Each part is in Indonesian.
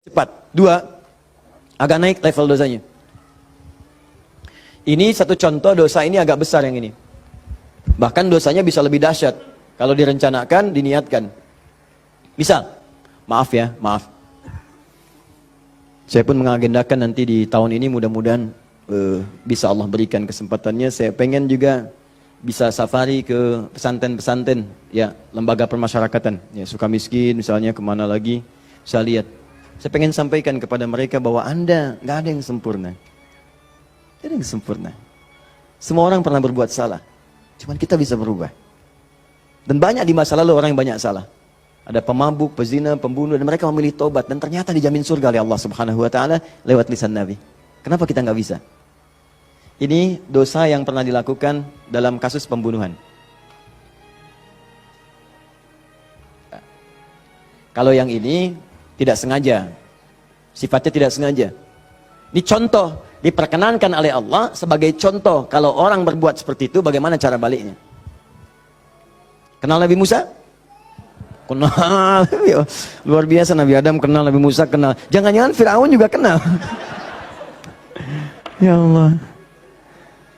Cepat. Dua, agak naik level dosanya. Ini satu contoh dosa ini agak besar yang ini. Bahkan dosanya bisa lebih dahsyat kalau direncanakan, diniatkan. Misal, maaf ya, maaf. Saya pun mengagendakan nanti di tahun ini mudah-mudahan bisa Allah berikan kesempatannya. Saya pengen juga bisa safari ke pesantren-pesantren, ya, lembaga permasyarakatan, ya, Sukamiskin misalnya, kemana lagi, saya lihat. Saya pengen sampaikan kepada mereka bahwa Anda nggak ada yang sempurna. Tidak ada yang sempurna. Semua orang pernah berbuat salah. Cuman kita bisa berubah. Dan banyak di masa lalu orang yang banyak salah. Ada pemabuk, pezina, pembunuh, dan mereka memilih tobat. Dan ternyata dijamin surga oleh Allah Subhanahu Wa Taala lewat lisan Nabi. Kenapa kita nggak bisa? Ini dosa yang pernah dilakukan dalam kasus pembunuhan. Kalau yang ini tidak sengaja, sifatnya tidak sengaja. Ini contoh, diperkenankan oleh Allah sebagai contoh. Kalau orang berbuat seperti itu, bagaimana cara baliknya? Kenal Nabi Musa? Kenal. Luar biasa, Nabi Adam kenal, Nabi Musa kenal. Jangan-jangan Fir'aun juga kenal. Ya Allah.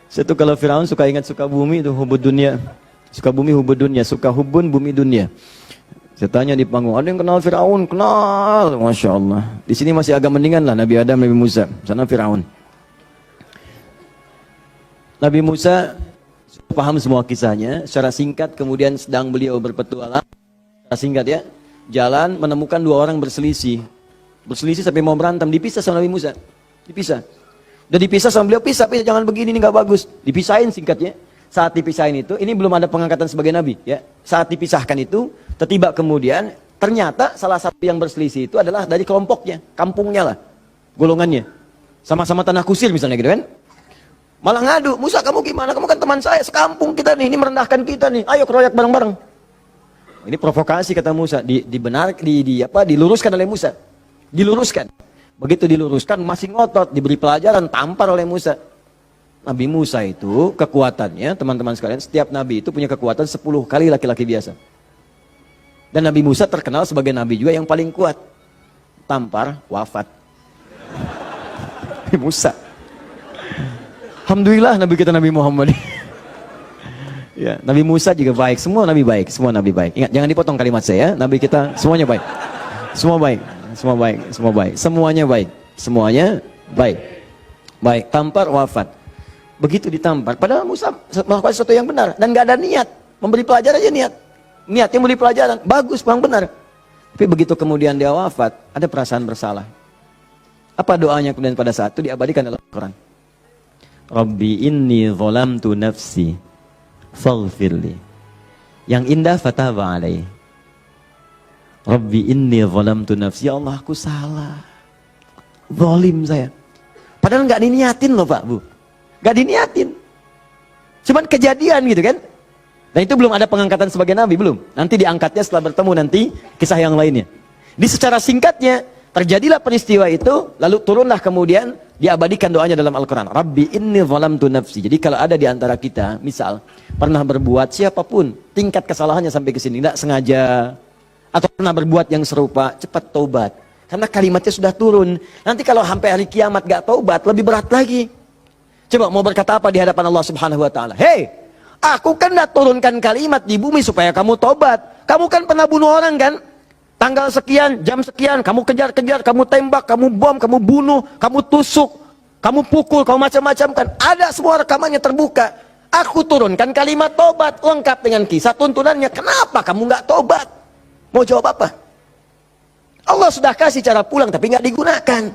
Saya tuh kalau Fir'aun suka ingat suka bumi itu hubud dunia. Suka bumi hubud dunia, suka hubun bumi dunia. Saya tanya di panggung, ada yang kenal Fir'aun? Kenal, Masya Allah. Di sini masih agak mendingan lah Nabi Adam, Nabi Musa. Sana Fir'aun. Nabi Musa paham semua kisahnya. Secara singkat kemudian sedang beliau berpetualang. Secara singkat ya. Jalan menemukan dua orang berselisih. Berselisih sampai mau berantem. Dipisah sama Nabi Musa. Dipisah. Udah dipisah sama beliau, pisah, jangan begini, ini gak bagus. Dipisahin singkatnya. Saat dipisahin itu, ini belum ada pengangkatan sebagai Nabi. Ya. Saat dipisahkan itu, tiba kemudian, ternyata salah satu yang berselisih itu adalah dari kelompoknya, kampungnya lah, golongannya. Sama-sama tanah kusir misalnya gitu kan. Malah ngadu, Musa kamu gimana? Kamu kan teman saya, sekampung kita nih, ini merendahkan kita nih. Ayo keroyak bareng-bareng. Ini provokasi kata Musa, diluruskan oleh Musa. Diluruskan. Begitu diluruskan, masih ngotot, diberi pelajaran, tampar oleh Musa. Nabi Musa itu kekuatannya, teman-teman sekalian, setiap Nabi itu punya kekuatan 10 kali laki-laki biasa. Dan Nabi Musa terkenal sebagai Nabi juga yang paling kuat. Tampar, wafat. Nabi Musa. Alhamdulillah Nabi kita Nabi Muhammad. Ya, Nabi Musa juga baik, semua Nabi baik, semua Nabi baik. Ingat, jangan dipotong kalimat saya, Nabi kita semuanya baik. Semua baik, semua baik, semua baik. Semuanya baik, semuanya baik. Baik, tampar, wafat. Begitu ditampar, padahal Musa melakukan sesuatu yang benar dan gak ada niat memberi pelajaran aja, niatnya memberi pelajaran bagus, bang, benar. Tapi begitu kemudian dia wafat, ada perasaan bersalah. Apa doanya kemudian pada saat itu diabadikan dalam Al-Quran? Rabbi inni zalamtu nafsi faghfirli. Yang indah fataba alaih. Rabbi inni zalamtu nafsi, ya Allah aku salah, zalim saya. Padahal gak diniatin loh Pak Bu, gak diniatin, cuman kejadian gitu kan. Dan itu belum ada pengangkatan sebagai Nabi, belum. Nanti diangkatnya setelah bertemu nanti kisah yang lainnya. Di secara singkatnya, terjadilah peristiwa itu, lalu turunlah kemudian diabadikan doanya dalam Al-Quran. Rabbi inni zalamtu nafsi. Jadi kalau ada di antara kita, misal, pernah berbuat siapapun, tingkat kesalahannya sampai ke sini, tidak sengaja, atau pernah berbuat yang serupa, cepat taubat. Karena kalimatnya sudah turun. Nanti kalau sampai hari kiamat gak taubat, lebih berat lagi. Coba mau berkata apa di hadapan Allah Subhanahu Wa Taala? Hei, aku kan dah turunkan kalimat di bumi supaya kamu tobat. Kamu kan pernah bunuh orang kan? Tanggal sekian, jam sekian, kamu kejar-kejar, kamu tembak, kamu bom, kamu bunuh, kamu tusuk, kamu pukul, kamu macam-macam kan? Ada semua rekamannya terbuka. Aku turunkan kalimat tobat lengkap dengan kisah tuntunannya. Kenapa kamu nggak tobat? Mau jawab apa? Allah sudah kasih cara pulang tapi nggak digunakan.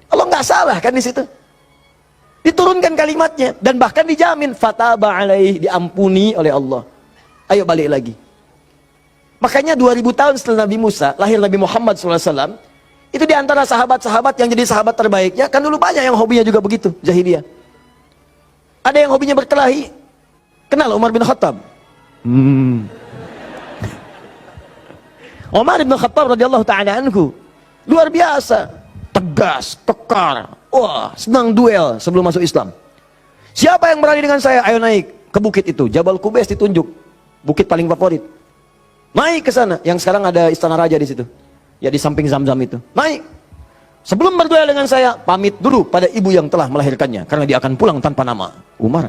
Allah nggak salah kan di situ? Diturunkan kalimatnya dan bahkan dijamin fataba alaih, diampuni oleh Allah. Ayo balik lagi. Makanya 2000 tahun setelah Nabi Musa, lahir Nabi Muhammad SAW. Itu diantara sahabat-sahabat yang jadi sahabat terbaiknya. Kan dulu banyak yang hobinya juga begitu, jahiliyah. Ada yang hobinya berkelahi. Kenal Umar bin Khattab? Umar bin Khattab radhiyallahu ta'ala anhu, luar biasa, tegas, kekar, wah, senang duel sebelum masuk Islam. Siapa yang berani dengan saya? Ayo naik ke bukit itu, Jabal Qubais ditunjuk, bukit paling favorit. Naik ke sana, yang sekarang ada istana raja di situ. Ya di samping Zam-Zam itu. Naik. Sebelum berduel dengan saya, pamit dulu pada ibu yang telah melahirkannya. Karena dia akan pulang tanpa nama. Umar,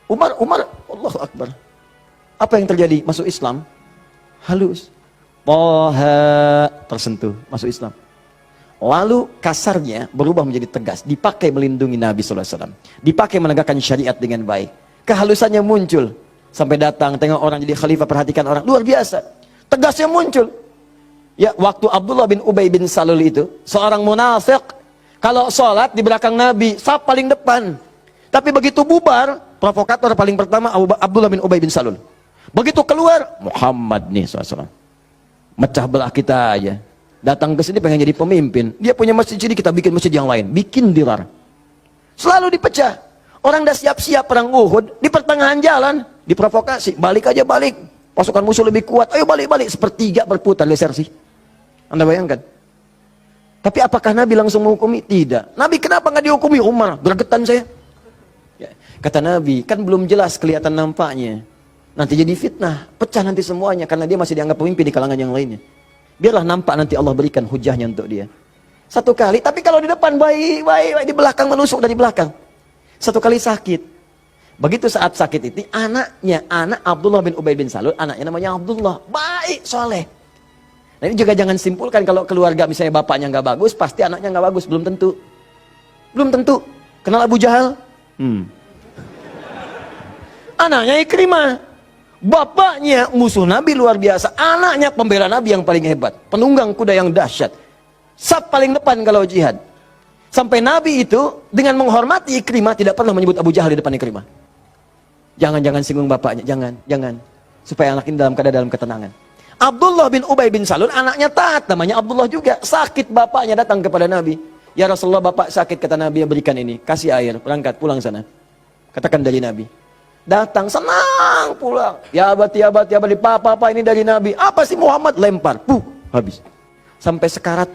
Allahu Akbar. Apa yang terjadi? Masuk Islam. Halus. Toha, tersentuh. Masuk Islam. Lalu kasarnya berubah menjadi tegas, dipakai melindungi Nabi SAW, dipakai menegakkan syariat dengan baik. Kehalusannya muncul, sampai datang tengok orang jadi khalifah, perhatikan orang, luar biasa. Tegasnya muncul. Ya, waktu Abdullah bin Ubay bin Salul itu, seorang munafik, kalau sholat di belakang Nabi, saf paling depan. Tapi begitu bubar, provokator paling pertama Abdullah bin Ubay bin Salul. Begitu keluar, Muhammad nih SAW. Mecah belah kita aja. Datang ke sini pengen jadi pemimpin. Dia punya masjid ini, kita bikin masjid yang lain. Bikin dilar. Selalu dipecah. Orang dah siap-siap perang Uhud, di pertengahan jalan, diprovokasi. Balik aja balik. Pasukan musuh lebih kuat. Ayo balik-balik. Sepertiga berputar desersi. Anda bayangkan? Tapi apakah Nabi langsung menghukumi? Tidak. Nabi kenapa nggak dihukumi? Umar, gregetan saya. Ya. Kata Nabi, kan belum jelas kelihatan nampaknya. Nanti jadi fitnah. Pecah nanti semuanya. Karena dia masih dianggap pemimpin di kalangan yang lainnya. Biarlah nampak nanti Allah berikan hujahnya untuk dia. Satu kali, tapi kalau di depan baik, di belakang menusuk dari belakang. Satu kali sakit. Begitu saat sakit itu, anak Abdullah bin Ubay bin Salul, anaknya namanya Abdullah. Baik, soleh. Nah ini juga jangan simpulkan kalau keluarga misalnya bapaknya nggak bagus, pasti anaknya nggak bagus. Belum tentu. Belum tentu. Kenal Abu Jahal? Anaknya Ikrimah. Bapaknya musuh Nabi luar biasa, anaknya pembela Nabi yang paling hebat, penunggang kuda yang dahsyat, saf paling depan kalau jihad. Sampai Nabi itu dengan menghormati Ikrimah tidak pernah menyebut Abu Jahal di depan Ikrimah. Jangan singgung bapaknya, jangan. Supaya anak ini dalam ketenangan. Abdullah bin Ubay bin Salul anaknya taat, namanya Abdullah juga. Sakit bapaknya datang kepada Nabi. Ya Rasulullah, bapak sakit, kata Nabi, berikan ini, kasih air, berangkat pulang sana. Katakan dari Nabi. Datang senang pulang. Ya abadi, papa ini dari Nabi. Apa sih Muhammad? Lempar, habis. Sampai sekarat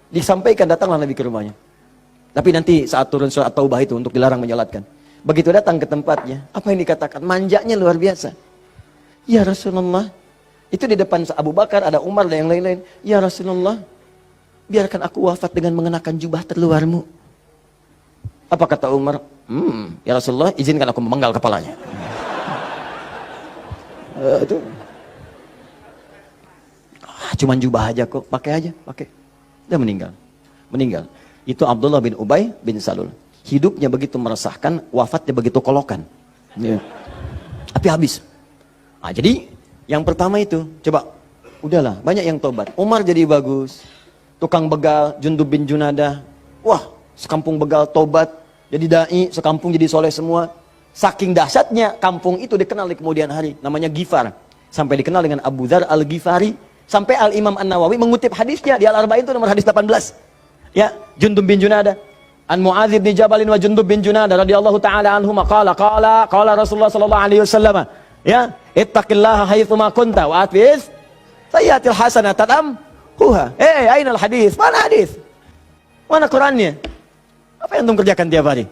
disampaikan, datanglah Nabi ke rumahnya. Tapi nanti saat turun surat Taubah itu untuk dilarang menyolatkan. Begitu datang ke tempatnya, apa yang dikatakan? Manjanya luar biasa. Ya Rasulullah, itu di depan Abu Bakar, ada Umar dan yang lain-lain. Ya Rasulullah, biarkan aku wafat dengan mengenakan jubah terluarmu. Apa kata Umar? Ya Rasulullah, izinkan aku memenggal kepalanya. Itu cuman jubah aja kok, pakai. Dia meninggal. Itu Abdullah bin Ubay bin Salul. Hidupnya begitu meresahkan, wafatnya begitu kolokan. Ya. Tapi habis. Nah, jadi yang pertama itu, coba, udahlah, banyak yang tobat. Umar jadi bagus. Tukang begal, Jundub bin Junadah. Wah, sekampung begal tobat. Jadi dai, sekampung jadi soleh semua. Saking dahsyatnya, kampung itu dikenal di kemudian hari. Namanya Ghifar. Sampai dikenal dengan Abu Dzar al-Ghifari. Sampai Al-Imam An-Nawawi mengutip hadisnya. Di Al-Arba'in itu nomor hadis 18. Ya, Jundub bin Junadah. An Mu'adz bin Jabal wa Jundub bin Junadah radhiyallahu ta'ala anhuma qala Rasulullah sallallahu alaihi wasallam. Ya, ittaqillaha haitsuma kunta wa atfiz sayyatil hasanata tamhuha. Aina al-hadis? Mana hadis? Mana Qur'annya? Apa yang antum kerjakan tiap hari?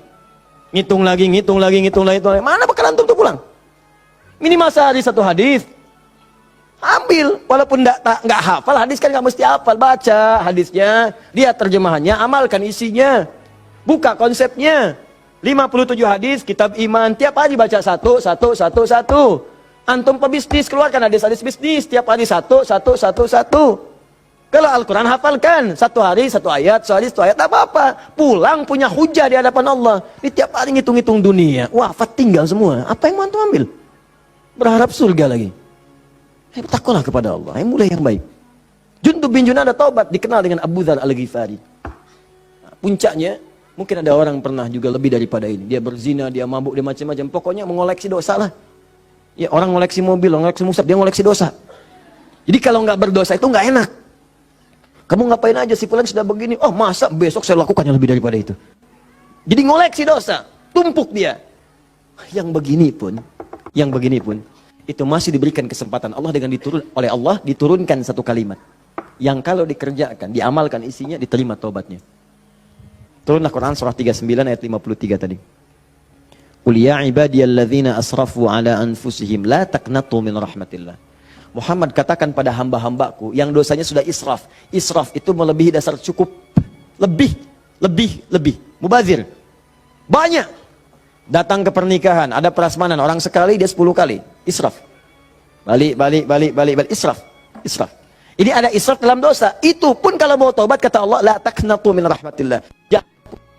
Ngitung lagi. Mana bekal antum tuh pulang? Minimal sehari satu hadis. Ambil, walaupun nggak hafal hadis kan nggak mesti hafal. Baca hadisnya, lihat terjemahannya, amalkan isinya. Buka konsepnya. 57 hadis, kitab iman. Tiap hari baca satu. Antum pebisnis, keluarkan hadis-hadis bisnis. Tiap hari satu. Kalau Al-Quran hafalkan, satu hari satu ayat, tak apa-apa. Pulang punya hujah di hadapan Allah. Ini tiap hari ngitung-ngitung dunia. Wafat tinggal semua. Apa yang mau antum ambil? Berharap surga lagi. Takutlah kepada Allah. Mulai yang baik. Jundub bin Junadah taubat, dikenal dengan Abu Dzar al-Ghifari. Puncaknya, mungkin ada orang pernah juga lebih daripada ini. Dia berzina, dia mabuk, dia macam-macam. Pokoknya mengoleksi dosa lah. Ya, orang ngoleksi mobil, ngoleksi musab, dia ngoleksi dosa. Jadi kalau nggak berdosa itu nggak enak. Kamu ngapain aja, si fulan sudah begini. Oh masa besok saya lakukan yang lebih daripada itu. Jadi ngoleksi dosa, tumpuk dia. Yang begini pun, itu masih diberikan kesempatan Allah dengan oleh Allah diturunkan satu kalimat. Yang kalau dikerjakan, diamalkan isinya, diterima taubatnya. Turunlah Quran surah 39 ayat 53 tadi. Qul ya ibadiyalladzina asrafu ala anfusihim la taqnatu min rahmatillah. Muhammad katakan pada hamba-hambaku yang dosanya sudah israf. Israf itu melebihi dasar cukup. Lebih. Mubazir. Banyak. Datang ke pernikahan, ada prasmanan, orang sekali dia 10 kali. Israf. Balik. Israf. Ini ada israf dalam dosa. Itu pun kalau mau taubat, kata Allah, la taqnatu min rahmatillah. Jangan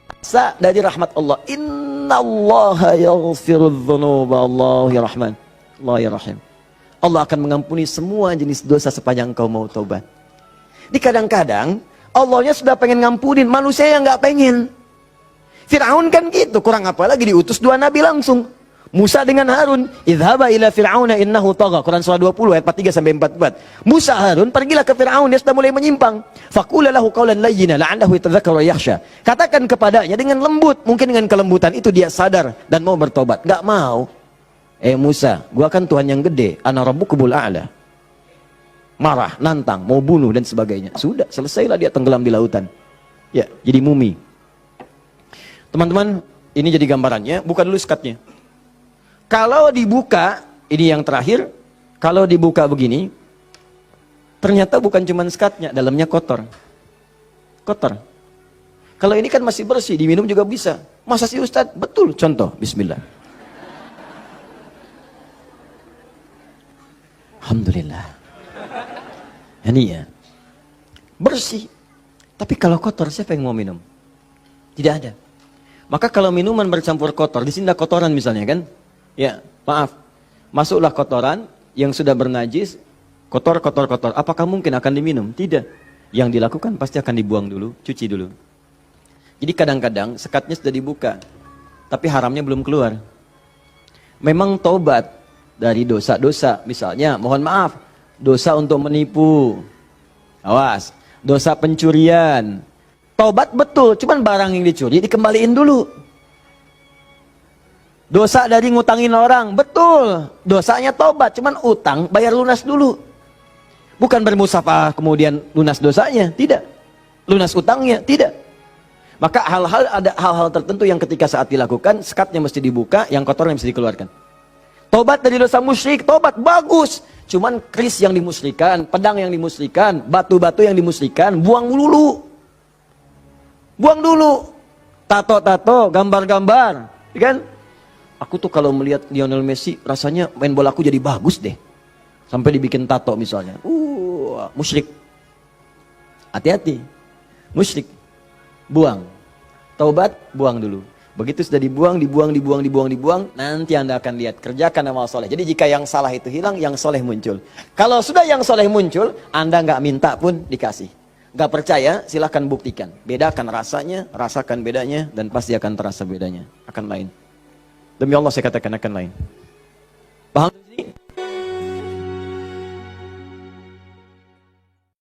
puasa dari rahmat Allah. Innallaha yaghfirudz dzunuba, Allah ya Rahman, Allah ya Rahim. Allah akan mengampuni semua jenis dosa sepanjang kau mau taubat. Di kadang-kadang Allahnya sudah pengen ngampunin, manusia yang nggak pengen. Fir'aun kan gitu, kurang apa lagi diutus 2 nabi langsung. Musa dengan Harun, idhaba ila fir'auna innahu tagha. Quran surah 20 ayat 43 sampai 44. Musa, Harun, pergilah ke Fir'aun, dia sudah mulai menyimpang. Faqula lahu qawlan layyina la'allahu yatadhakkaru wa yakhsha. Katakan kepadanya dengan lembut, mungkin dengan kelembutan itu dia sadar dan mau bertobat. Enggak mau. Musa, gua kan Tuhan yang gede, ana rabbukumul a'la. Marah, nantang, mau bunuh dan sebagainya. Sudah, selesailah dia tenggelam di lautan. Ya, jadi mumi. Teman-teman, ini jadi gambarannya, buka dulu skatnya. Kalau dibuka, ini yang terakhir, kalau dibuka begini, ternyata bukan cuma skatnya, dalamnya kotor. Kotor. Kalau ini kan masih bersih, diminum juga bisa. Masa sih Ustadz? Betul, contoh, bismillah. Alhamdulillah. Ini ya, bersih. Tapi kalau kotor, siapa yang mau minum? Tidak ada. Maka kalau minuman bercampur kotor, di sini ada kotoran misalnya kan? Ya, maaf. Masuklah kotoran yang sudah bernajis, kotor. Apakah mungkin akan diminum? Tidak. Yang dilakukan pasti akan dibuang dulu, cuci dulu. Jadi kadang-kadang sekatnya sudah dibuka, tapi haramnya belum keluar. Memang taubat dari dosa-dosa, misalnya, mohon maaf, dosa untuk menipu. Awas, dosa pencurian. Taubat betul, cuman barang yang dicuri dikembaliin dulu. Dosa dari ngutangin orang, betul. Dosanya taubat, cuman utang bayar lunas dulu. Bukan bermusafah kemudian lunas dosanya, tidak. Lunas utangnya, tidak. Maka ada hal-hal tertentu yang ketika saat dilakukan, sekatnya mesti dibuka, yang kotornya mesti dikeluarkan. Taubat dari dosa musyrik, taubat bagus. Cuman keris yang dimusyrikan, pedang yang dimusyrikan, batu-batu yang dimusyrikan, buang dulu. Buang dulu. Tato-tato, gambar-gambar, kan? Aku tuh kalau melihat Lionel Messi, rasanya main bola aku jadi bagus deh. Sampai dibikin tato misalnya. Musyrik. Hati-hati. Musyrik. Buang. Taubat, buang dulu. Begitu sudah dibuang, nanti Anda akan lihat. Kerjakan amal soleh. Jadi jika yang salah itu hilang, yang soleh muncul. Kalau sudah yang soleh muncul, Anda nggak minta pun dikasih. Nggak percaya, silahkan buktikan. Bedakan rasanya, rasakan bedanya, dan pasti akan terasa bedanya. Akan lain. Demi Allah saya katakan akan lain.